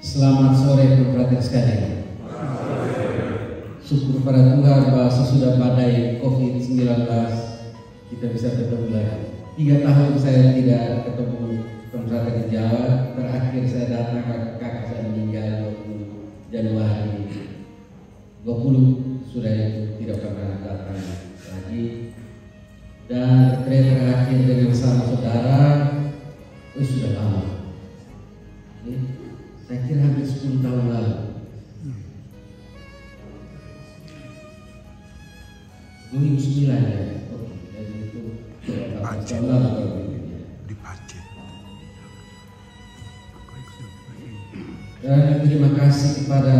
Selamat sore Frater sekalian. Syukur pada Tuhan bahwa sesudah badai COVID-19 kita bisa ketemu lagi. 3 tahun saya tidak ketemu Frater di Jawa. Terakhir saya datang kakak saya meninggal 20 Januari 20 sudah itu tidak pernah datang lagi. Dan terakhir dengan sama saudara sudah lama. Saya kira hampir 10 tahun lalu. 2009 ya. Oke, jadi itu 8 tahun lalu. Di Aceh. Dan terima kasih kepada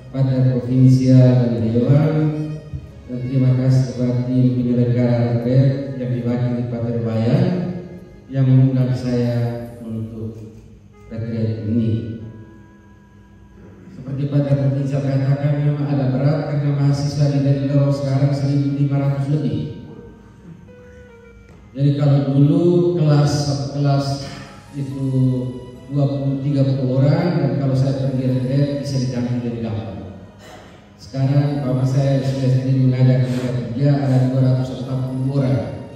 Provinsial dan Dewan, dan terima kasih kepada tim penyelenggara retret yang diwakili Pater Bayan yang mengundang saya untuk retret ini. Seperti Pater Provinsial katakan, memang agak berat karena mahasiswa di Delaware sekarang 1.500 lebih. Jadi kalau dulu kelas itu 20-30 orang, dan kalau saya pergi retret bisa didampingi lebih gampang. Sekarang bapak saya sudah sendiri mengadakan kerja ada 240 orang.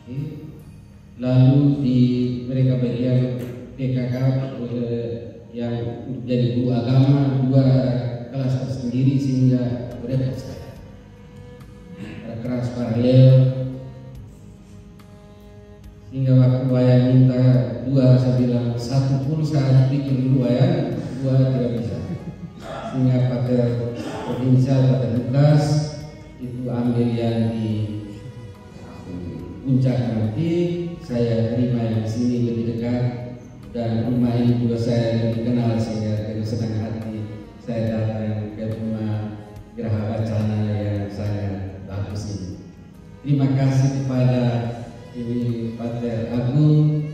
Oke. Lalu di mereka bagian PKK yang jadi guru agama 2 kelas tersendiri sehingga berbeda sekali. Ada kelas paralel sehingga waktu saya minta 2 saya bilang 1 pun saya pikir dulu ya 2 tidak bisa. Sehingga Pater Provinsial, Pater Lukas itu ambil yang di puncak nanti, saya terima yang di sini lebih dekat, dan rumah ini juga saya lebih kenal sehingga dengan senang hati saya datang ke rumah Geraha Wacana yang sangat bagus ini. Terima kasih kepada Ibu Pater Agung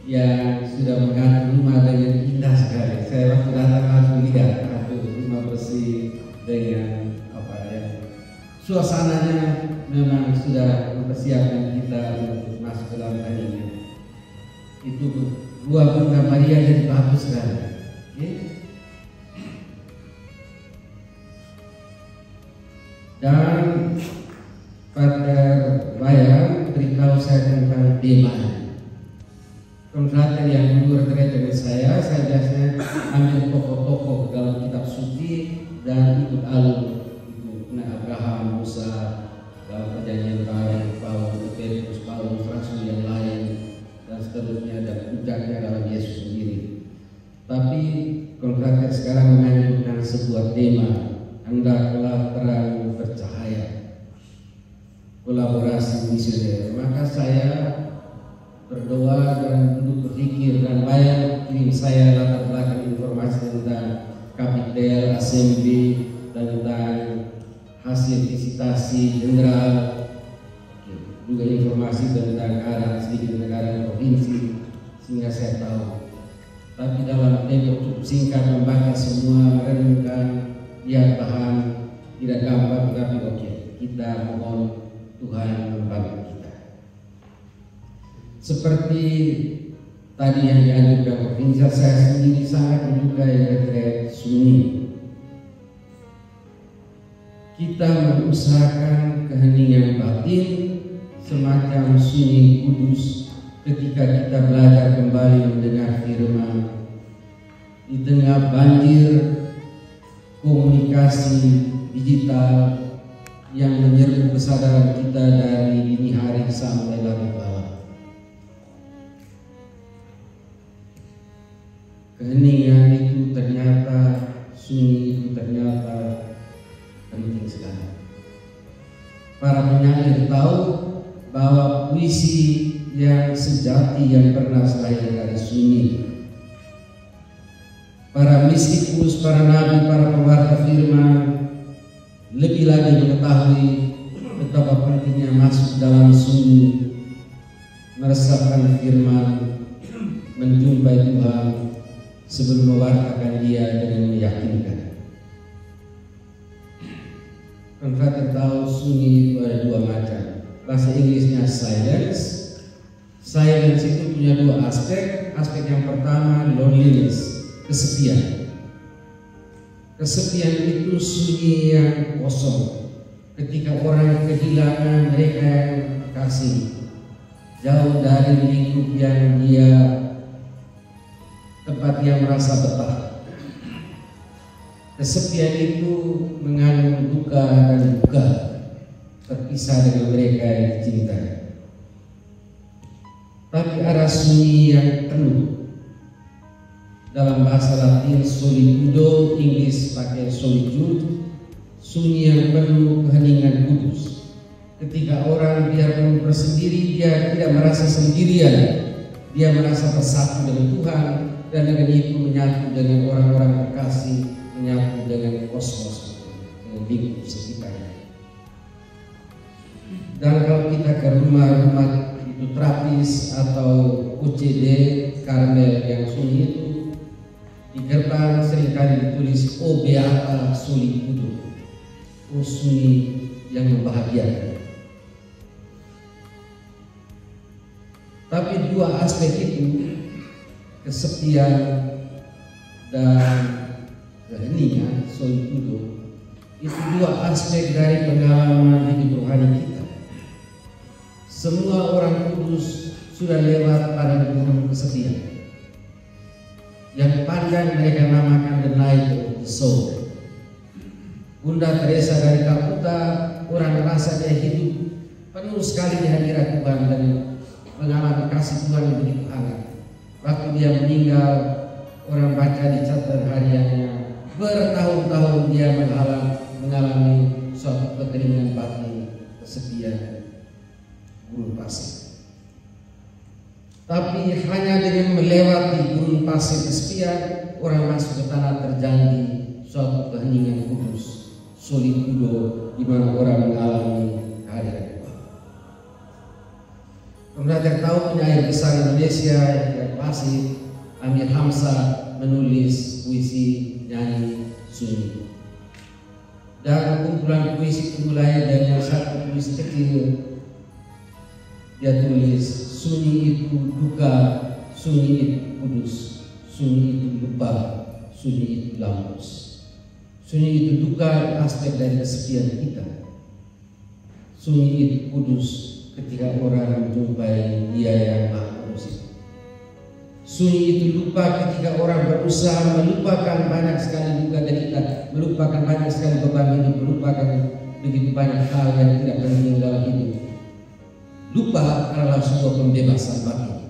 yang sudah mengatur rumah dengan indah sekali. Saya waktu datang langsung lihat rumah bersih dengan suasananya memang sudah mempersiapkan kita untuk masuk ke dalam tadinya. Itu Dua Bunda Maria jadi bagus sekali. Okay? Dan Pater Bayan beritahu saya tentang tema. Konfrater yang dulu retret dengan saya biasanya ambil tokoh-tokoh dalam kitab suci dan ikut alur itu Abraham, Musa, dalam perjanjian baru, Paulus, Petrus, rasul yang lain dan seterusnya, dan puncaknya dalam Yesus sendiri. Tapi konfrater sekarang menganjurkan sebuah tema, hendaklah terang bercahaya, kolaborasi misioner. Maka saya berdoa dan duduk berpikir, dan Bayan kirim saya latar belakang informasi tentang kapitel, assembly, dan tentang hasil visitasi jenderal, juga informasi tentang sedikit negara provinsi, sehingga saya tahu. Tapi dalam tempo cukup singkat membaca semua, merenungkan, lihat bahan, tidak gampang, tapi oke, kita mohon Tuhan membantu kita. Seperti tadi yang dianjurkan provinsi, saya sendiri sangat menyukai retret sunyi. Kita mengusahakan keheningan batin semacam sunyi kudus ketika kita belajar kembali mendengar firman di tengah banjir komunikasi digital yang menyerbu kesadaran kita dari dini hari sampai larut malam. Keheningan itu ternyata, sunyi itu ternyata penting sekali. Para penyair tahu bahwa puisi yang sejati yang pernah lahir dari sunyi. Para mistikus, para nabi, para pewarta firman lebih lagi mengetahui betapa pentingnya masuk dalam sunyi, meresapkan firman, menjumpai Tuhan sebelum mewartakan dia dengan meyakinkan. Konfrater tahu sunyi itu ada 2 macam. Bahasa Inggrisnya silence, Saya dan situ punya dua aspek. Aspek yang pertama loneliness, kesepian. Kesepian itu sunyi yang kosong. Ketika orang kehilangan mereka yang kasih, jauh dari lingkup yang dia tempat dia merasa betah. Kesepian itu mengandung duka dan duka, terpisah dengan mereka yang dicintai. Tapi ada sunyi yang penuh. Dalam bahasa Latin solitudo, Inggris pakai solitude, sunyi yang penuh keheningan kudus. Ketika orang biarpun bersendiri, dia tidak merasa sendirian, dia merasa bersatu dengan Tuhan, dan dengan itu menyatu dengan orang-orang terkasih, menyatu dengan kosmos, dengan lingkup sekitarnya. Dan kalau kita ke rumah-rumah itu terapis atau UCD Karmel yang sunyi itu, di gerbang seringkali ditulis O Beata Solitudo, O sunyi yang membahagiakan. Tapi dua aspek itu, kesepian dan keheningan, solitudo, itu dua aspek dari pengalaman hidup rohani kita. Semua orang kudus sudah lewat pada gunung kesepian. Yang panjang mereka namakan the night of the soul. Bunda Teresa dari Calcutta, orang merasa dia hidup penuh sekali di hadirat Tuhan dan mengalami kasih Tuhan yang begitu hangat. Waktu dia meninggal, orang baca di catatan hariannya, bertahun-tahun dia mengalami suatu kekeringan batin, kesepian, gurun pasir. Tapi hanya dengan melewati gurun pasir kesepian, orang masuk ke tanah terjanji, suatu keheningan kudus, solitudo, di mana orang mengalami kehadiran Tuhan. Pemerhatian tahu penyair besar Indonesia yang klasik, Amir Hamzah, menulis puisi nyanyi sunyi. Dan kumpulan puisi dimulai dengan satu puisi kecil. Dia tulis, sunyi itu duka, sunyi itu kudus, sunyi itu lupa, sunyi itu lampus. Sunyi itu duka, aspek dari kesepian kita. Sunyi itu kudus ketika orang menjumpai Dia yang Maha Kudus. Sunyi itu lupa ketika orang berusaha melupakan banyak sekali duka derita, melupakan banyak sekali beban hidup, melupakan begitu banyak hal yang tidak penting dalam hidup. Lupa adalah sebuah pembebasan batin.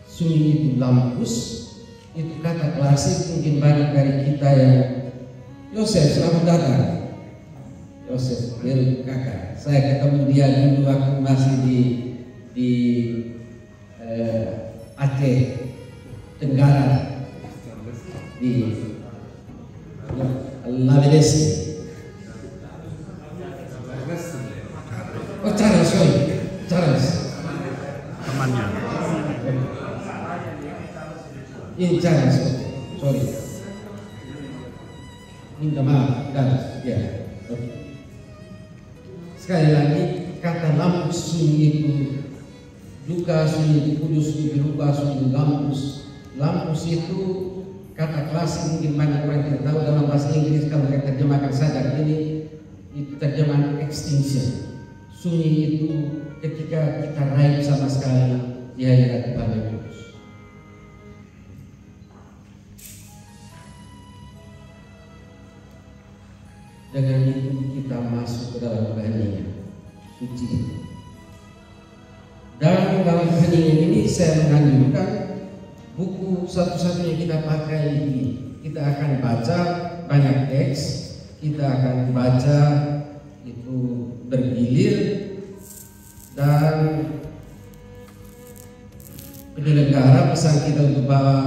Sunyi itu lampus, itu kata klasik mungkin banyak dari kita yang Yosef, selamat datang. Yosef, kakak. Saya ketemu dia dulu waktu masih di Aceh Tenggara di Labenesi. Oh, Charles. Temannya. Ini Charles, sorry. Minta maaf, Charles. Ya. Sekali lagi, kata lampus sunyi itu duka, sunyi itu kudus, sunyi lupa, sunyi lampus. Lampus itu kata klasik mungkin banyak orang tidak tahu dalam bahasa Inggris. Kalau saya terjemahkan saja ini itu terjemahan extinction. Sunyi itu ketika kita raib sama sekali di hadirat Tuhan yang kudus. Dengan itu kita masuk ke dalam keheningan suci. Dan dalam keheningan ini saya menganjurkan buku satu-satunya kita pakai ini. Kita akan baca banyak teks, kita akan baca itu bergilir, dan penyelenggara pesan kita untuk bawa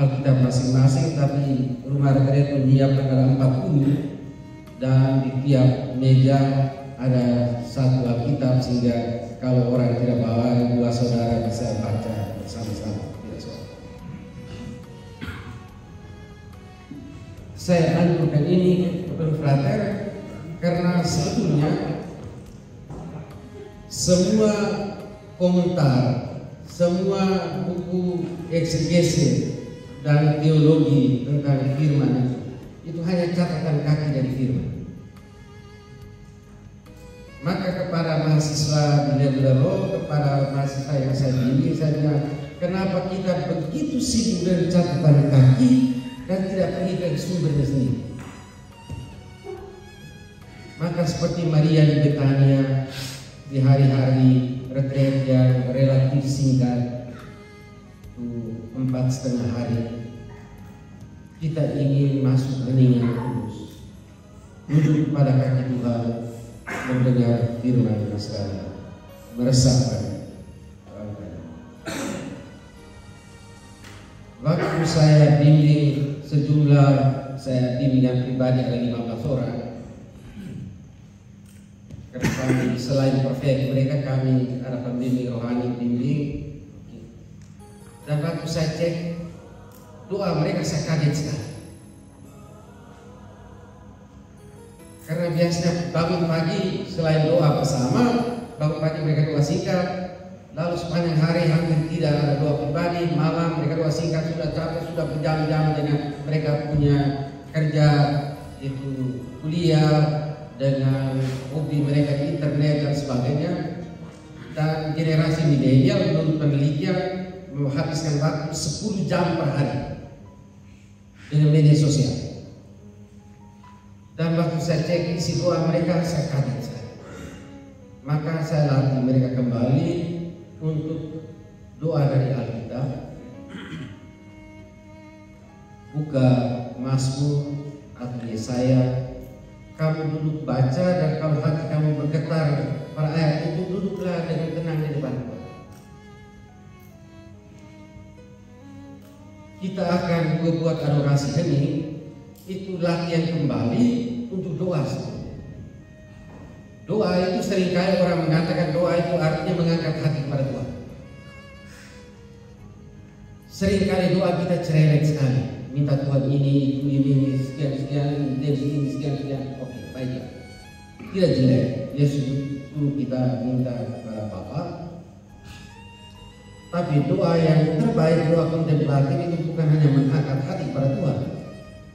Alkitab masing-masing, tapi rumah retret menyiapkan ada 40 dan di tiap meja ada satu Alkitab sehingga kalau orang tidak bawa, dua saudara bisa baca bersama-sama. Saya anjurkan ini kepada frater karena sebetulnya semua komentar, semua buku eksegese dan teologi tentang firman itu hanya catatan kaki dari firman. Maka kepada mahasiswa di Lebelo, kepada mahasiswa yang saya bimbing, saya bilang, kenapa kita begitu sibuk dengan catatan kaki dan tidak pergi ke sumbernya sendiri? Maka seperti Maria di Betania, di hari-hari retret yang relatif singkat, 4,5 hari, kita ingin masuk heningan kudus, duduk pada kaki Tuhan, mendengar firman sekali, meresapkan. Waktu saya bimbing saya bimbingan pribadi ada 15 orang. Karena kami selain perfect mereka, kami ada pembimbing rohani bimbing. Dan waktu saya cek doa mereka, saya kaget sekali. Karena biasanya bangun pagi selain doa bersama, bangun pagi mereka doa singkat, lalu sepanjang hari hampir tidak ada doa pribadi, malam mereka doa singkat, sudah capek, sudah berjam-jam dengan mereka punya kerja, itu kuliah, dengan hobi mereka di internet dan sebagainya. Dan generasi milenial menurut penelitian menghabiskan waktu 10 jam per hari dengan media sosial. Dan waktu saya cek isi doa mereka, saya kaget sekali. Maka saya latih mereka kembali untuk doa dari Alkitab. Buka Mazmur atau Yesaya, kamu duduk baca, dan kalau hati kamu bergetar pada ayat itu, duduklah dengan tenang di depan Tuhan. Kita akan berbuat adorasi hening, itu latihan kembali untuk doa. Doa itu seringkali orang mengatakan doa itu artinya mengangkat hati kepada Tuhan. Seringkali doa kita cerewet sekali, minta Tuhan ini, sekian, ini, sekian. Oke, baiklah. Tidak jelek. Ya suruh kita minta kepada Bapa. Tapi doa yang terbaik, doa kontemplatif itu bukan hanya mengangkat hati kepada Tuhan,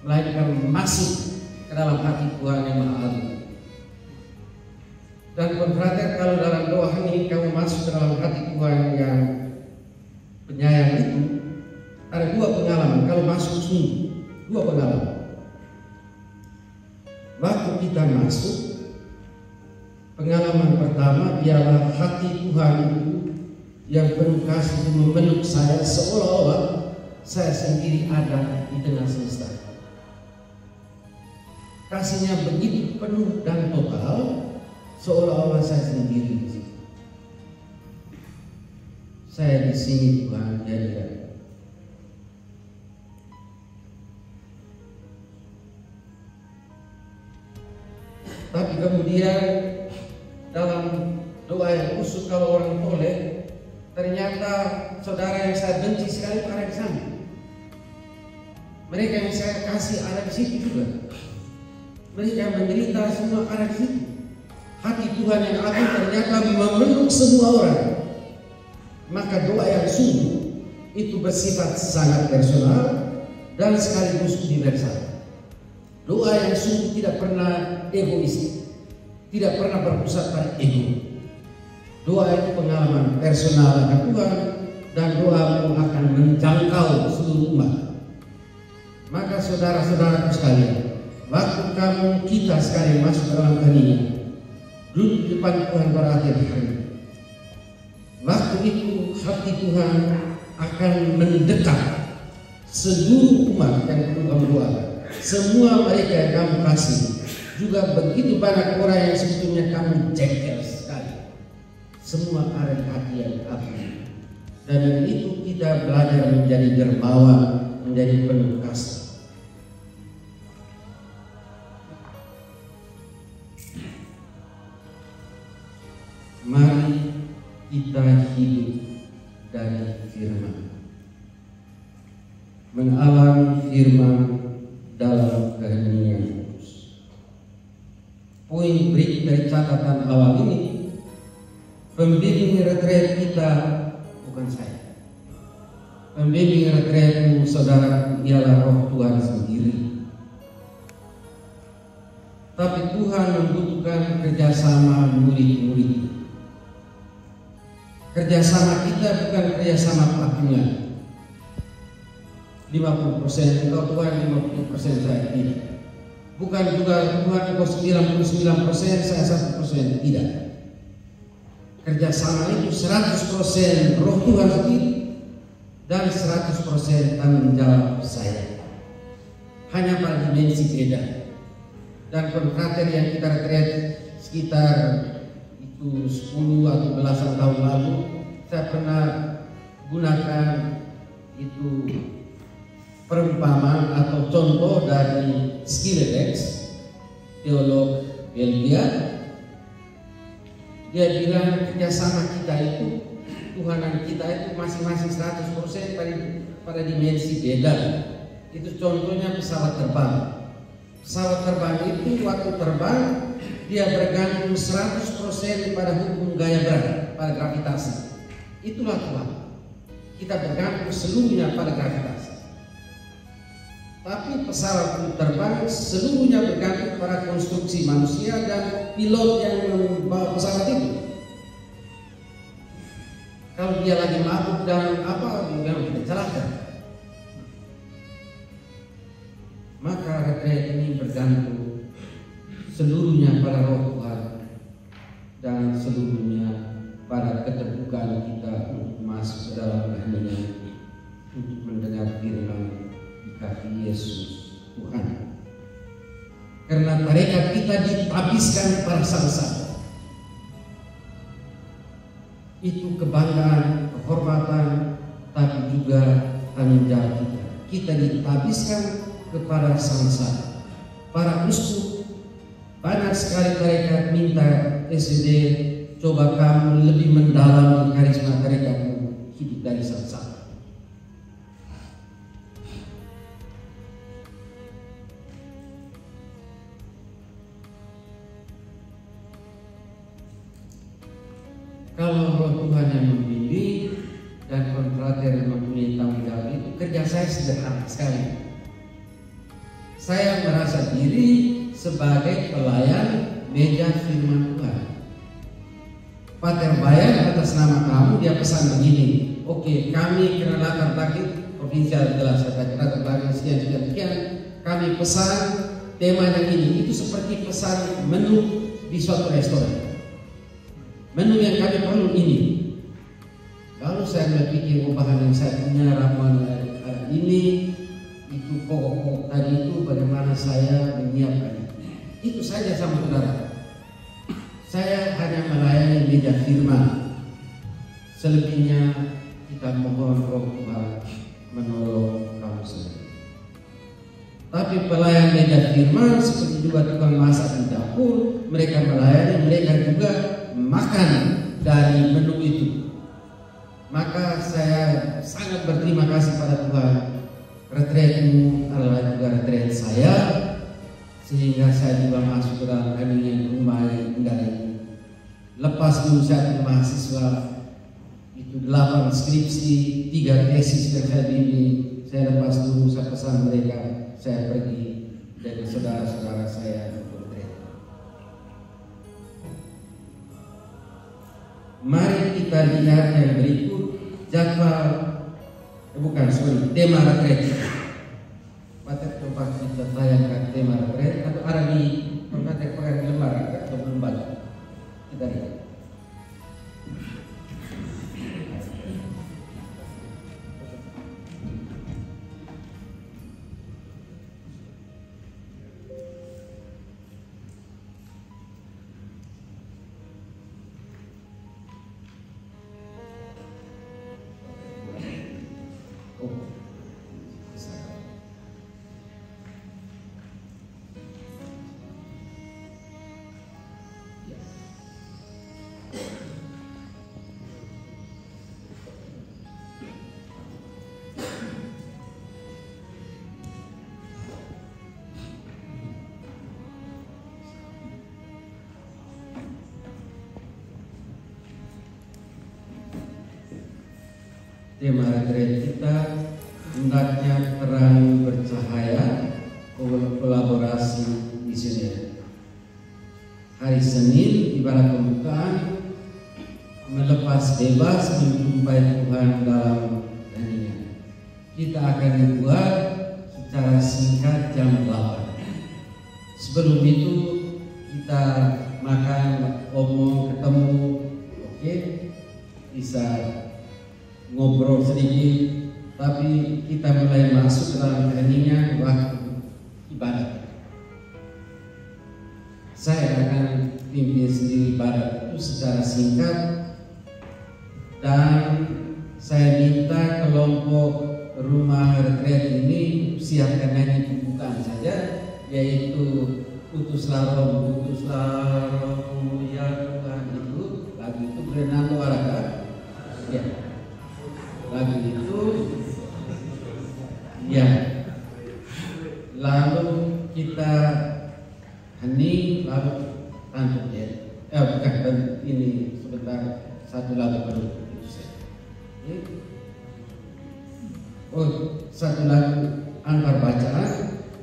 melainkan masuk ke dalam hati Tuhan yang Maha Agung. Dan konfrater, kalau dalam doa ini kamu masuk ke dalam hati Tuhan yang penyayang itu, ada 2 pengalaman. Kalau masuk sini, 2 pengalaman. Waktu kita masuk, pengalaman pertama ialah hati Tuhan itu yang penuh kasih itu memeluk saya, seolah-olah saya sendiri ada di tengah semesta. Kasihnya begitu penuh dan total, seolah-olah saya sendiri di situ. Saya di sini Tuhan jadikan. Tapi kemudian dalam doa yang khusus kalau orang toleh, ternyata saudara yang saya benci sekali ada di sana. Mereka yang saya kasih ada di situ juga. Mereka yang menderita semua ada di situ. Hati Tuhan yang agung ternyata memeluk semua orang. Maka doa yang sungguh itu bersifat sangat personal dan sekaligus universal. Doa yang sungguh tidak pernah egois, tidak pernah berpusat pada ego. Doa itu pengalaman personal dengan Tuhan, dan doamu akan menjangkau seluruh umat. Maka saudara-saudaraku sekalian, waktu kita sekali masuk dalam heningan, duduk di depan Tuhan pada akhir hari, waktu itu hati Tuhan akan mendekat seluruh umat yang perlu kamu doakan. Semua mereka yang kamu kasih, juga begitu banyak orang yang sebetulnya kamu jengkel sekali, semua ada di hati yang agung. Dan dengan itu kita belajar menjadi dermawan, menjadi penuh kasih. Mari kita hidup dari firman, mengalami firman dalam keheningan kudus. Poin berikut dari catatan awal ini, Pembimbing retret kita bukan saya. Pembimbing retretmu saudara ialah Roh Tuhan sendiri. Tapi Tuhan membutuhkan kerjasama murid-murid. Kerjasama kita bukan kerjasama patungan. 50% engkau Tuhan, 50% saya tidak. Bukan juga Tuhan engkau 99%, saya 1%, tidak. Kerjasama itu 100% Roh Tuhan sendiri dan 100% tanggung jawab saya. Hanya pada dimensi beda. Dan konfrater yang kita retret sekitar itu 10 atau belasan tahun lalu, saya pernah gunakan itu perumpamaan atau contoh dari Skiledex, teolog Belgia. Dia bilang kerjasama kita itu, Tuhanan kita itu masing-masing 100% pada dimensi beda. Itu contohnya pesawat terbang. Pesawat terbang itu waktu terbang dia bergantung 100% pada hukum gaya berat, pada gravitasi. Itulah Tuhan. Kita bergantung seluruhnya pada gravitasi. Tapi pesawat itu terbang seluruhnya bergantung pada konstruksi manusia dan pilot yang membawa pesawat itu. Kalau dia lagi mabuk dan apa, memang kita celaka. Maka retret ini bergantung seluruhnya pada Roh Tuhan dan seluruhnya pada keterbukaan kita untuk masuk ke dalam kehendak-Nya, untuk mendengar firman di kaki Yesus Tuhan. Karena tarekat kita ditabiskan pada Sang. Itu kebanggaan, kehormatan, tapi juga tanggung jawab kita. Kita ditabiskan kepada Sang. Para uskup banyak sekali tarekat minta SD, coba kamu lebih mendalam karisma tarekatmu, hidup dari Sang. Kalau Roh Tuhan yang membimbing dan konfrater yang mempunyai tanggung jawab itu, kerja saya sederhana sekali. Saya merasa diri sebagai pelayan meja firman Tuhan. Pater bayar atas nama kamu, dia pesan begini. Oke, kami kena latar belakang provinsial jelas, latar belakang sekian. Kami pesan tema yang ini. Itu seperti pesan menu di suatu restoran. Menu yang kami perlu ini. Lalu saya berpikir bahan yang saya punya ramuan ini, itu pokok-pokok tadi itu bagaimana saya menyiapkan. Itu saja sama saudara. Saya hanya melayani meja firman. Selebihnya kita mohon Roh Tuhan menolong kamu sendiri. Tapi pelayan meja firman seperti juga tukang masak di dapur, mereka melayani, mereka juga makan dari menu itu. Maka saya sangat berterima kasih pada Tuhan. Retretmu adalah juga retret saya, sehingga saya juga masuk ke dalam keheningan rumah yang indah ini. Lepas dulu saya mahasiswa itu 8 skripsi, 3 tesis yang saya bimbing. Saya lepas dulu, saya pesan mereka, saya pergi dari saudara-saudara saya. Mari kita lihat yang berikut jadwal, tema retret. Pater coba kita tayangkan tema retret atau ada di pater pakai lembar atau belum banyak. Kita lihat. tema retret kita hendaknya terang bercahaya, kolaborasi misioner. Hari Senin ibadah pembukaan melepas bebas menjumpai Tuhan dalam heningan. Kita akan dibuat secara singkat jam 8. Sebelum itu kita makan, ngomong, ketemu, oke? Bisa ngobrol sedikit, tapi kita mulai masuk ke dalam heningan waktu ibadah. Saya akan pimpin sendiri ibadah itu secara singkat, dan saya minta kelompok rumah retret ini siapkan nyanyi pembukaan saja, yaitu putuslah roh ya Tuhan, itu lagu itu Renato Araka ya, lagu itu ya. Lalu kita hening, lalu tantuk ya, bukan, ini sebentar, satu lagu baru itu saja. Satu lagu antar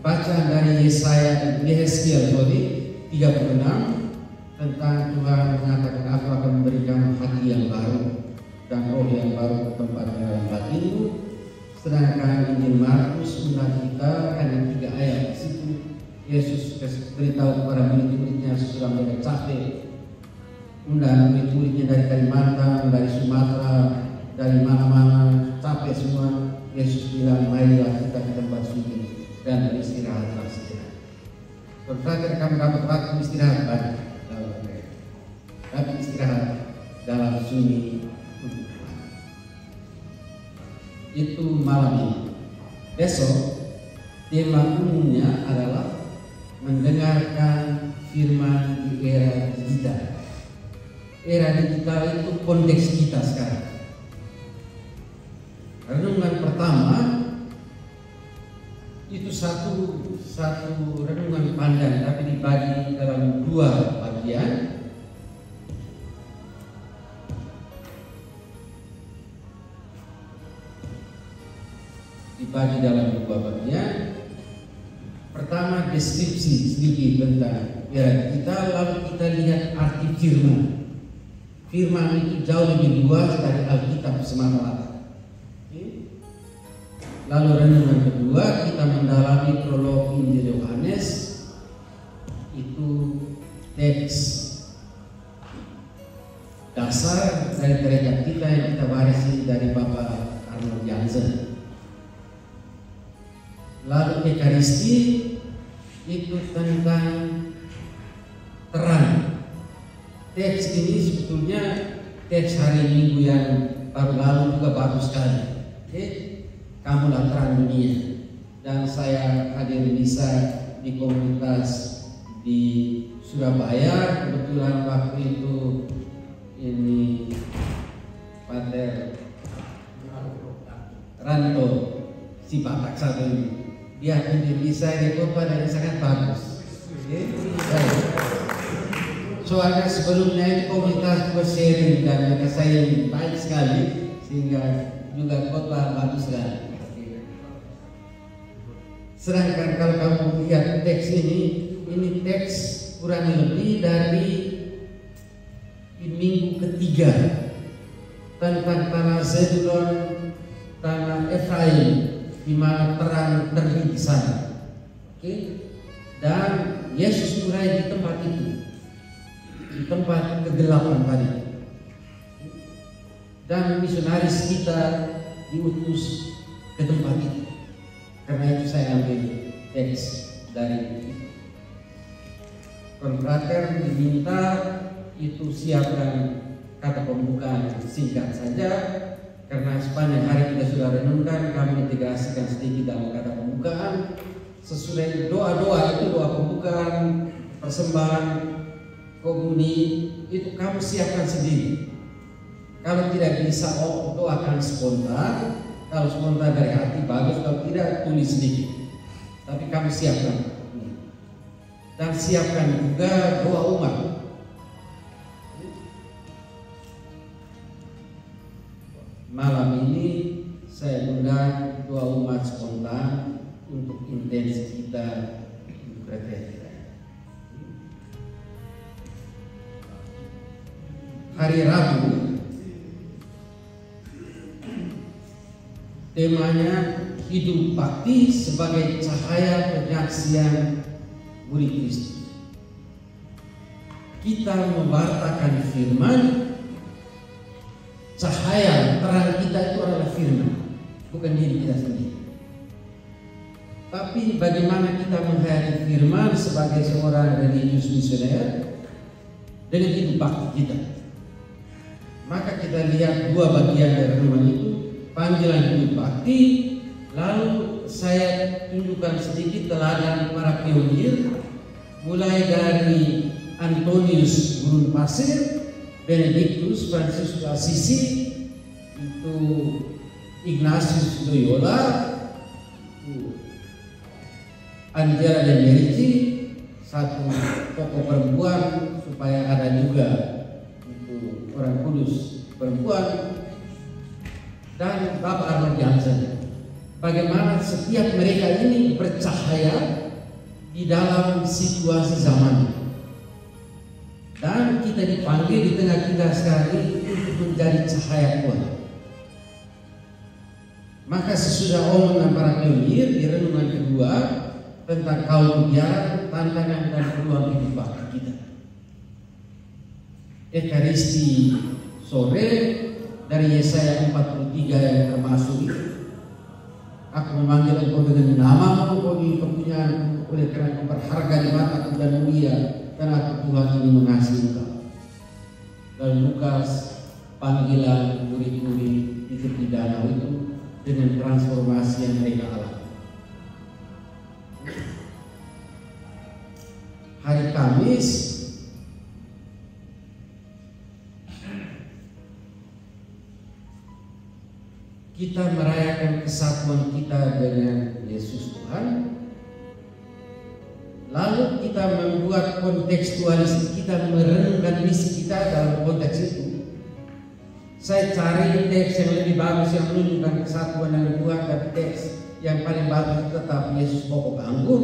bacaan dari Yesaya 36 tentang Tuhan mengatakan, aku akan memberikan hati yang baru dan roh yang baru ke tempat dalam batinmu. Sedangkan Injil Markus undang kita hanya 3 ayat di situ. Yesus beritahu kepada murid-muridnya sesudah mereka capek, undang murid-muridnya dari Kalimantan, dari Sumatera, dari mana-mana, capek semua. Yesus bilang, marilah kita ke tempat sunyi dan beristirahatlah sejenak. Berarti kamu dapat waktu istirahat banyak dalam mereka, tapi istirahat dalam sunyi untuk Tuhan. Itu malam ini. Besok tema umumnya adalah mendengarkan firman di era digital. Era digital itu konteks kita sekarang. Renungan pertama itu satu renungan panjang, tapi dibagi dalam 2 bagian. Pertama deskripsi sedikit tentang era kita, lalu kita lihat arti firman. Firman itu jauh lebih luas dari Alkitab semata-mata. Lalu renungan kedua kita mendalami prolog Injil Yohanes, itu teks dasar dari gereja kita yang kita warisi dari Bapak Arnold Jansen. Lalu Ekaristi itu tentang terang. Teks ini sebetulnya teks hari Minggu yang baru lalu juga bagus sekali. Kamulah terang dunia. Dan saya hadir bisa di komunitas di Surabaya. Kebetulan waktu itu ini Pater Ranto si Batak satu ini, dia hadir bisa di kota dan sangat bagus. Soalnya sebelumnya itu komunitas juga sharing dan mereka saya baik sekali, sehingga juga kota bagus sekali. Sedangkan kalau kamu lihat teks ini teks kurang lebih dari di minggu ketiga tentang tanah Zebulon, tanah Efraim, di mana terang terbit di sana. Dan Yesus mulai di tempat itu, di tempat kegelapan tadi. Dan misionaris kita diutus ke tempat itu. Karena itu saya ambil teks dari konfrater diminta itu siapkan kata pembukaan singkat saja, karena sepanjang hari kita sudah renungkan, kami integrasikan sedikit dalam kata pembukaan. Sesudah doa-doa itu, doa pembukaan, persembahan, komuni, itu kamu siapkan sendiri. Kalau tidak bisa doakan spontan. Kalau spontan dari hati bagus, kalau tidak tulis sedikit. Tapi kamu siapkan. Dan siapkan juga doa umat. Malam ini hari Rabu. Temanya hidup bakti sebagai cahaya penyaksian murid Kristus. Kita memwartakan firman, cahaya terang kita itu adalah firman, bukan diri kita sendiri. Tapi bagaimana kita menghayati firman sebagai seorang religius misioner dengan hidup bakti kita. Maka kita lihat dua bagian dari firman itu, panggilan hidup bakti. Lalu saya tunjukkan sedikit teladan para pionir, mulai dari Antonius Gurun Pasir, Benedictus, Franciscus Assisi, itu Ignatius Loyola, Angela de Merici, satu tokoh perempuan, supaya ada juga itu orang kudus perempuan, dan Bapak Arnold Jansen. Bagaimana setiap mereka ini bercahaya di dalam situasi zaman, dan kita dipanggil di tengah kita sekali untuk menjadi cahaya Tuhan. Maka sesudah omongan para pionir di renungan kedua tentang kaum muda, tantangan dan peluang hidup bakti kita. Ekaristi sore dari Yesaya 43 yang termasuk itu. Aku memanggil engkau dengan namamu, engkau di kepunyaan, oleh karena engkau berharga di mataku dan mulia, karena aku Tuhan ini mengasihi engkau. Lalu Lukas, panggilan murid-murid di tepi danau itu dengan transformasi yang mereka alami. Hari Kamis kita merayakan kesatuan kita dengan Yesus Tuhan. Lalu kita membuat kontekstualis, kita merenungkan misi kita dalam konteks itu. Saya cari teks yang lebih bagus yang menunjukkan kesatuan dengan Tuhan, tapi teks yang paling bagus tetap Yesus pokok anggur.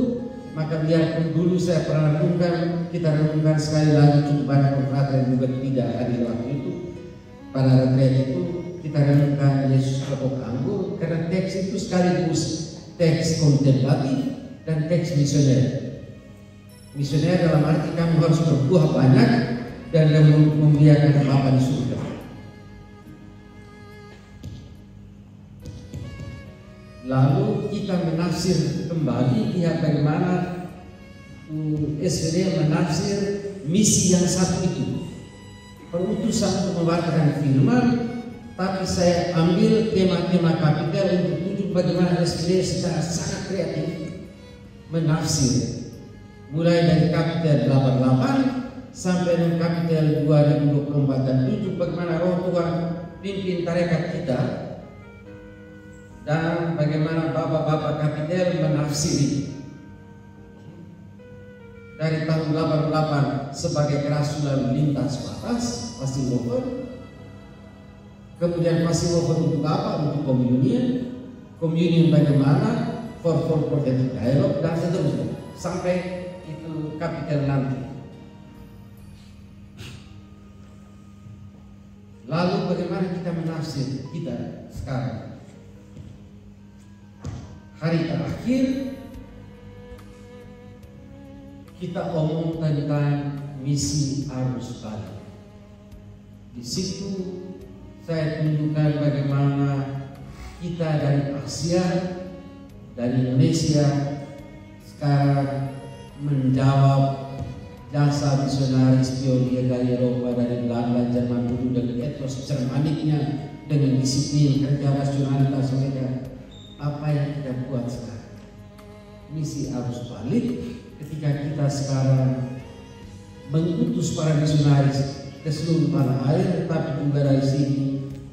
Maka biarpun dulu saya pernah renungkan, kita renungkan sekali lagi, cukup banyak konfrater juga tidak hadir waktu itu. Pada retret itu kita renungkan Yesus pokok anggur, karena teks itu sekaligus teks kontemplatif dan teks misioner. Misioner dalam arti kamu harus berbuah banyak dan membiarkan Bapa di surga. Lalu kita menafsir kembali, lihat bagaimana SVD menafsir misi yang satu itu, perutusan untuk memwartakan firman. Tapi saya ambil tema-tema kapitel untuk tunjuk bagaimana SVD secara sangat kreatif menafsir, mulai dari kapitel 88 sampai dengan kapitel 2024, dan tunjuk bagaimana Roh Tuhan pimpin tarekat kita dan bagaimana bapak-bapak kapitel menafsiri dari tahun 88 sebagai kerasulan lintas batas Passivover. Kemudian Passivover untuk apa? Untuk communion bagaimana, for prophetic dialogue, dan seterusnya sampai itu kapitel nanti. Lalu bagaimana kita menafsir kita sekarang? Hari terakhir kita omong tentang misi arus balik. Di situ saya tunjukkan bagaimana kita dari Asia, dari Indonesia sekarang menjawab jasa misionaris pionir dari Eropa, dari Belanda, Jerman dulu, dengan etos Jermaniknya, dengan disiplin kerja rasionalitas mereka. Apa yang kita buat sekarang? Misi arus balik ketika kita sekarang mengutus para misionaris ke seluruh tanah air, tetapi juga dari sini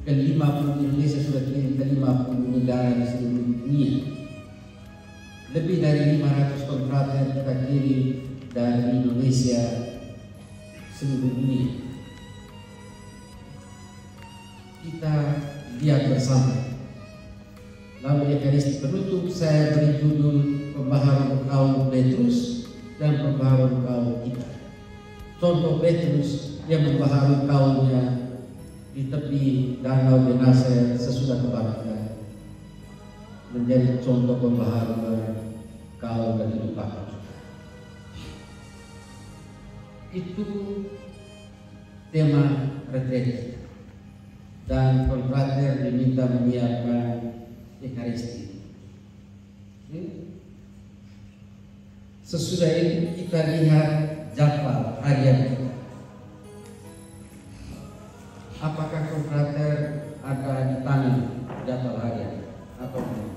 ke 50, Indonesia sudah kirim ke 50 negara di seluruh dunia. Lebih dari 500 kontrater kita kirim dari Indonesia seluruh dunia. Kita lihat bersama. Lalu Ekaristi penutup saya beri judul pembaharuan kaum Petrus dan pembaharuan kaum kita. Contoh Petrus yang membaharui kaumnya di tepi Danau Benasir sesudah kebaktian menjadi contoh pembaharuan kaum dan kehidupan. Itu tema retret dan konfrater diminta menyiapkan Ekaristi. Sesudah itu kita lihat jadwal harian kita. Apakah konfrater ada di tangan jadwal harian atau tidak?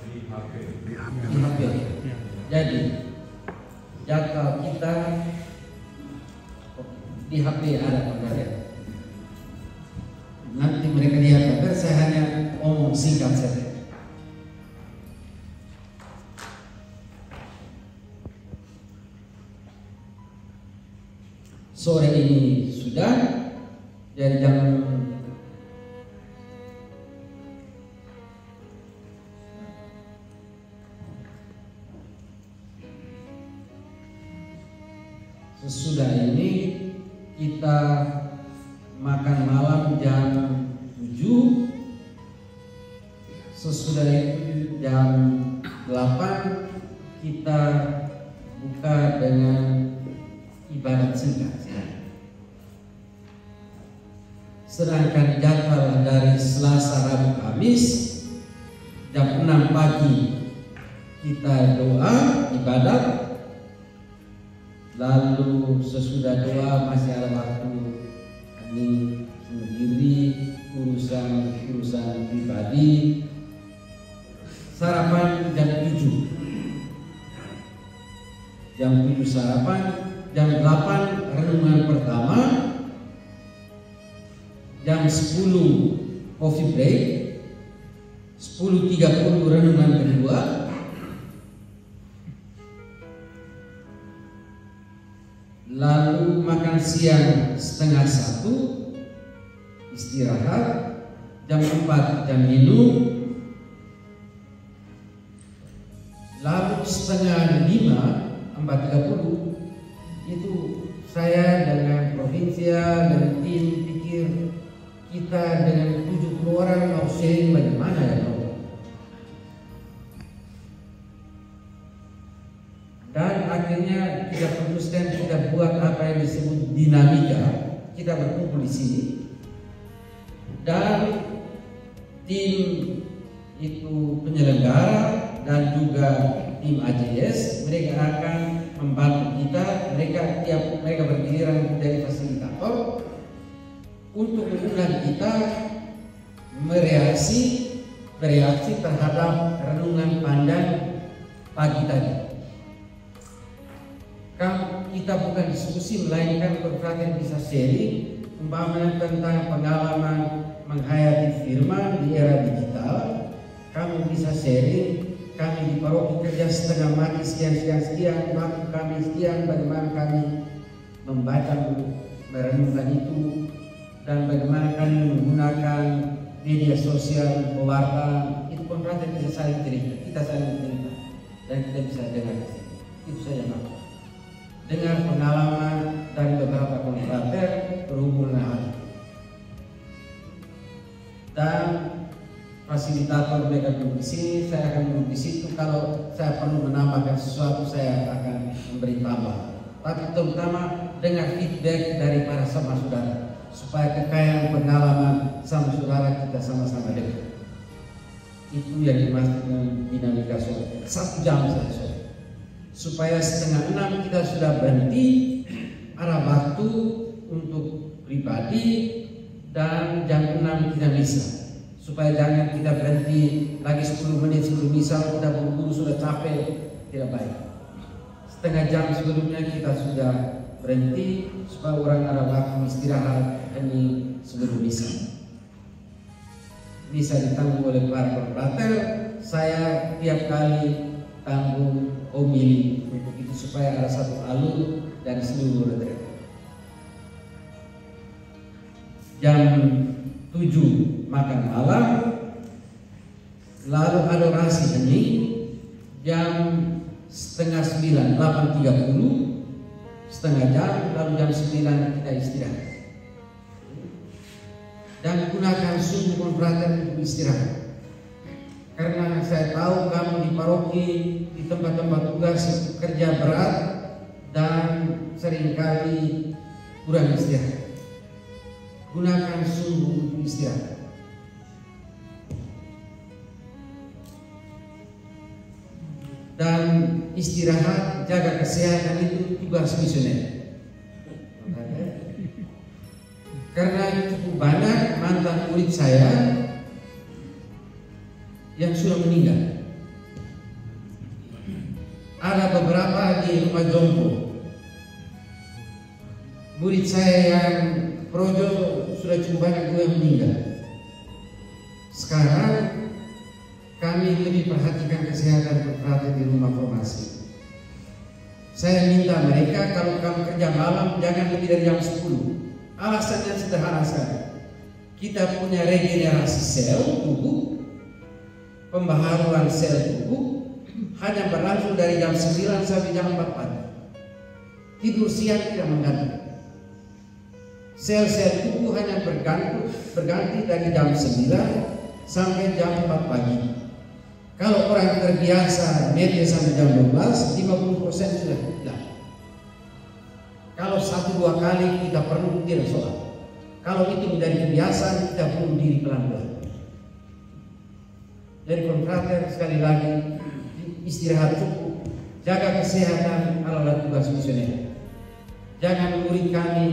Di HP. Jadi jadwal kita di HP ada konfrater. Nanti mereka lihat, saya hanya omong singkat saja. Sore ini sudah, jadi jam sesudah ini kita makan malam jam 7, sesudah itu jam 8 kita buka dengan ibadat singkat. Sedangkan jadwal dari Selasa, Rabu, Kamis jam 6 pagi kita doa ibadat, lalu sesudah doa masih ada waktu kami sendiri urusan pribadi. Sarapan jam 7, sarapan, jam 8 renungan pertama, jam 10 coffee break, 10.30 renungan kedua, lalu makan siang setengah 1, istirahat, jam 4 jam minum, lalu setengah 5, 4.30 itu saya dengan provinsia dan tim pikir kita dengan 70 orang mau sharing bagaimana ya Bro. Dan akhirnya kita putuskan kita buat apa yang disebut dinamika. Kita berkumpul di sini dan tim itu penyelenggara dan juga tim AJS, mereka akan membantu kita. Mereka bergiliran dari fasilitator untuk mengundang kita bereaksi terhadap renungan panjang pagi tadi. Kita bukan diskusi, melainkan konfrater bisa sharing umpamanya tentang pengalaman menghayati firman di era digital. Kamu bisa sharing, kami di paroki kerja setengah mati sekian, waktu kami sekian, bagaimana kami membaca, merenungkan itu, dan bagaimana kami menggunakan media sosial, pewartaan. Itu konfrater bisa saling cerita, kita saling cerita, dan kita bisa dengar. Itu saja Pak. Dengar pengalaman dari beberapa konfrater berhubungan hal. Dan fasilitator mereka duduk di sini, saya akan duduk di situ. Kalau saya perlu menambahkan sesuatu, saya akan memberi tambah. Tapi terutama dengar feedback dari para sama saudara, supaya kekayaan pengalaman sama saudara kita sama-sama dengar. Itu yang dimaksud dengan dinamika sore. 1 jam saja sore. Supaya setengah 6 kita sudah berhenti, ada waktu untuk pribadi, dan jam 6 kita bisa. Supaya jangan kita berhenti lagi 10 menit sebelum misa, kita buru-buru sudah capek, tidak baik. Setengah jam sebelumnya kita sudah berhenti supaya orang ada waktu istirahat ini sebelum misa. Bisa ditanggung oleh para konfrater. Saya tiap kali tanggung homili untuk itu supaya ada satu alur dari seluruh retret. Jam 7 makan malam, lalu adorasi hening. Jam setengah 9, 8.30, setengah jam, lalu jam 9 kita istirahat. dan gunakan sungguh konfrater untuk istirahat. Karena saya tahu kamu di paroki, di tempat-tempat tugas kerja berat dan seringkali kurang istirahat. Gunakan sungguh untuk istirahat. Dan istirahat, jaga kesehatan itu tugas misioner. Karena cukup banyak mantan murid saya yang sudah meninggal. Ada beberapa di rumah jompo. Murid saya yang projo sudah cukup banyak juga yang meninggal. Sekarang kami lebih perhatikan kesehatan konfrater di rumah formasi. Saya minta mereka kalau kamu kerja malam jangan lebih dari jam 10. Alasannya sederhana sekali. Kita punya regenerasi sel tubuh, pembaharuan sel tubuh hanya berlangsung dari jam 9 sampai jam 4 pagi. Tidur siang tidak mengganti. Sel-sel tubuh hanya berganti dari jam 9 sampai jam 4 pagi. Kalau orang terbiasa media sampai jam 12, 50% sudah hilang. Kalau 1-2 kali kita perlu tidak sholat. Kalau itu menjadi kebiasaan, kita bunuh diri pelan-pelan. Jadi konfrater sekali lagi istirahat cukup, jaga kesehatan adalah tugas misioner. Jangan murid kami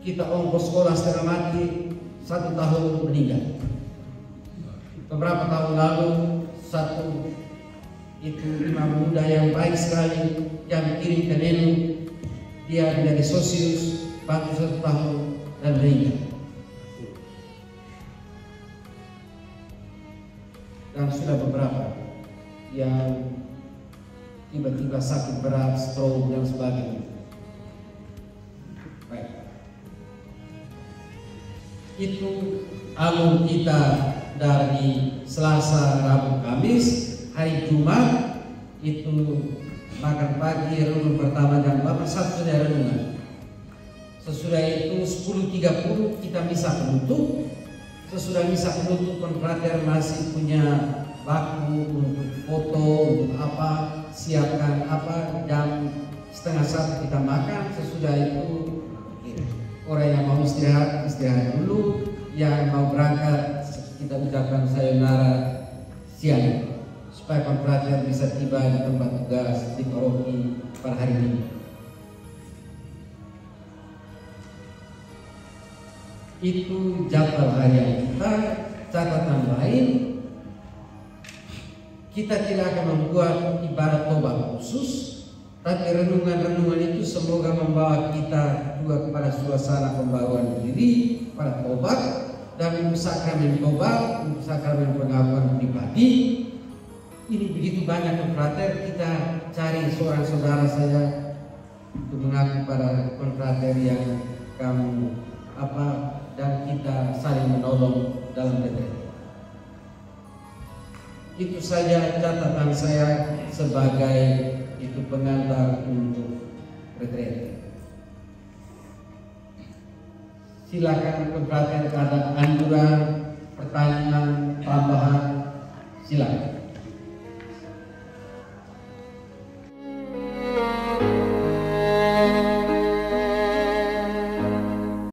kita ongkos sekolah setengah mati 1 tahun untuk meninggal. Beberapa tahun lalu satu itu imam muda yang baik sekali yang kirim ke Nenu, dia menjadi sosius, bantu 1 tahun dan meninggal. Dan sudah beberapa yang tiba-tiba sakit berat, stroke dan sebagainya. Baik. Itu alur kita dari Selasa, Rabu, Kamis. Hari Jumat itu makan pagi, renungan pertama jam 8, satunya renungan. Sesudah itu 10.30 kita misa penutup. Sesudah misa penutup konfrater masih punya waktu untuk foto, untuk apa, siapkan apa, jam 12:30 kita makan. Sesudah itu orang yang mau istirahat, istirahat dulu. Yang mau berangkat kita ucapkan sayonara siang supaya konfrater bisa tiba di tempat tugas di paroki pada hari ini. Itu jadwal harian kita. Catatan lain, kita tidak akan membuat ibadat tobat khusus, tapi renungan-renungan itu semoga membawa kita juga kepada suasana pembaruan diri, pada tobat dan sakramen tobat, sakramen pengakuan pribadi. Ini begitu banyak konfrater, kita cari seorang saudara saya untuk mengaku pada konfrater yang kamu apa, dan kita saling menolong dalam retret. Itu saja catatan saya sebagai itu pengantar untuk retret. Silakan konfrater ada anjuran, pertanyaan, tambahan, silakan.